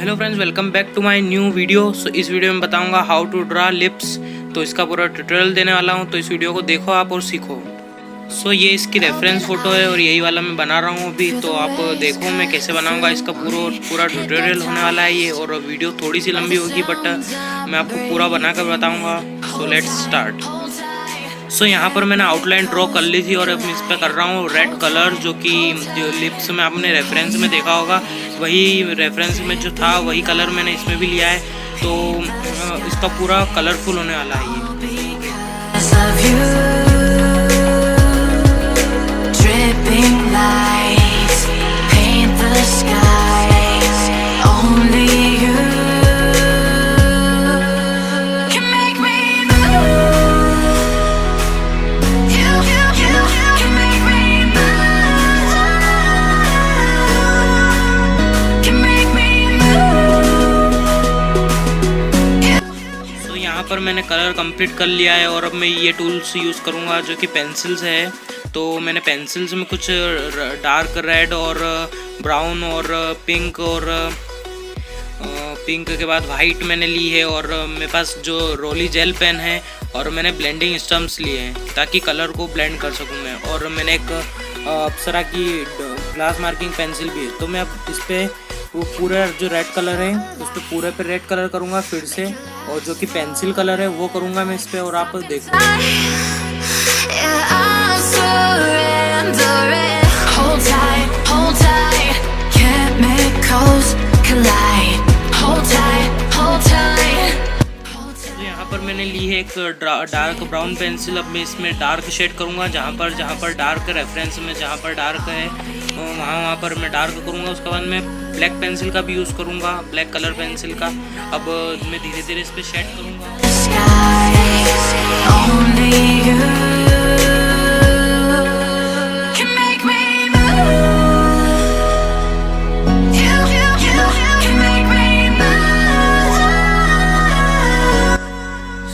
Hello friends, welcome back to my new video. So इस video में बताऊंगा how to draw lips. तो इसका पूरा ट्यूटोरियल देने वाला हूं, तो इस वीडियो को देखो आप और सीखो। सो ये इसकी रेफरेंस फ़ोटो है और यही वाला मैं बना रहा हूँ अभी। तो आप देखो मैं कैसे बनाऊँगा, इसका पूरा ट्यूटोरियल होने वाला है ये। और वीडियो थोड़ी सी लंबी होगी बट मैं आपको पूरा बना कर बताऊँगा। So let's start. सो यहाँ पर मैंने आउटलाइन ड्रॉ कर ली थी और अब इस पर कर रहा हूँ रेड कलर, जो लिप्स में आपने रेफरेंस में देखा होगा, वही रेफरेंस में जो था वही कलर मैंने इसमें भी लिया है। तो इसका पूरा कलरफुल होने वाला है ये। पर मैंने कलर कंप्लीट कर लिया है और अब मैं ये टूल्स यूज़ करूँगा जो कि पेंसिल्स है। तो मैंने पेंसिल्स में कुछ डार्क रेड और ब्राउन और पिंक और पिंक के बाद वाइट मैंने ली है। और मेरे पास जो रोली जेल पेन है और मैंने ब्लेंडिंग स्टम्प्स लिए हैं ताकि कलर को ब्लेंड कर सकूँ मैं। और मैंने एक अप्सरा की ग्लास मार्किंग पेंसिल भी है। तो मैं अब इस पर वो पूरा जो रेड कलर है उस पर पूरे पे रेड कलर करूँगा फिर से, और जो कि पेंसिल कलर है वो करूँगा मैं इस पे। और आप देखो यहाँ पर मैंने ली है एक डार्क ब्राउन पेंसिल। अब मैं इसमें डार्क शेड करूँगा, जहाँ पर डार्क रेफरेंस में जहाँ पर डार्क है वहाँ पर मैं डार्क करूँगा। उसके बाद मैं ब्लैक पेंसिल का भी यूज़ करूँगा, ब्लैक कलर पेंसिल का। अब मैं धीरे धीरे इस पर शेड करूँगा।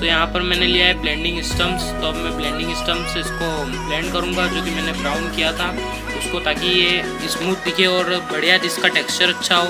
यहाँ पर मैंने लिया है ब्लेंडिंग स्टम्प्स। तो अब मैं ब्लेंडिंग स्टम्प से इसको ब्लेंड करूँगा, जो कि मैंने ब्राउन किया था उसको, ताकि ये स्मूथ दिखे और बढ़िया इसका टेक्सचर अच्छा हो।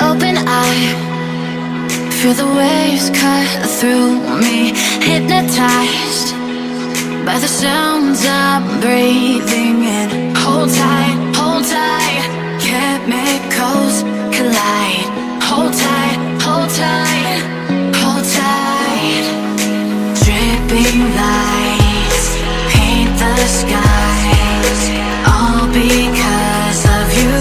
Open eye, feel the waves cut through me, hypnotized by the sounds I'm breathing in. Hold tight, chemicals collide. Hold tight, hold tight. Dripping lights paint the skies, all because of you.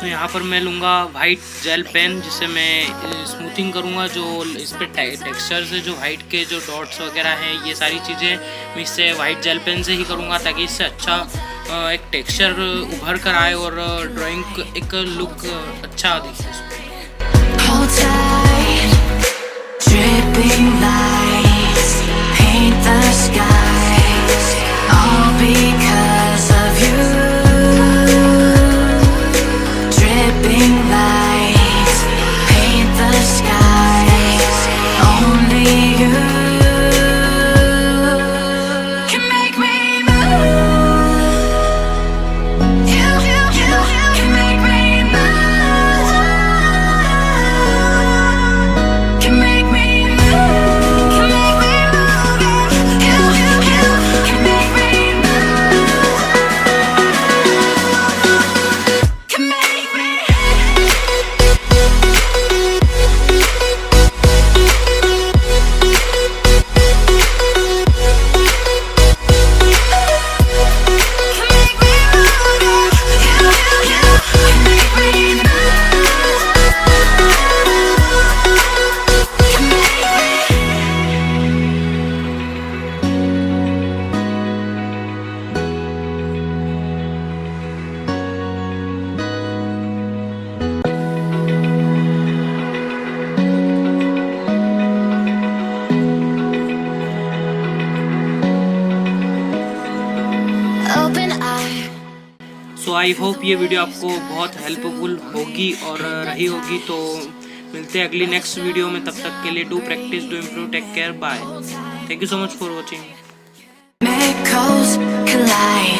यहाँ पर मैं लूँगा white gel pen, जिससे मैं smoothing करूँगा। जो इस पर टेक्सचर से जो वाइट के जो डॉट्स वगैरह हैं, ये सारी चीज़ें मैं इससे वाइट जेल पेन से ही करूँगा, ताकि इससे अच्छा एक टेक्सचर उभर कर आए और ड्राइंग एक लुक अच्छा दिखे। All because of you. So I hope ये वीडियो आपको बहुत हेल्पफुल होगी और रही होगी। तो मिलते हैं अगली नेक्स्ट वीडियो में, तब तक के लिए do practice, do improve, take care, bye. Thank you so much for watching. Miracles collide.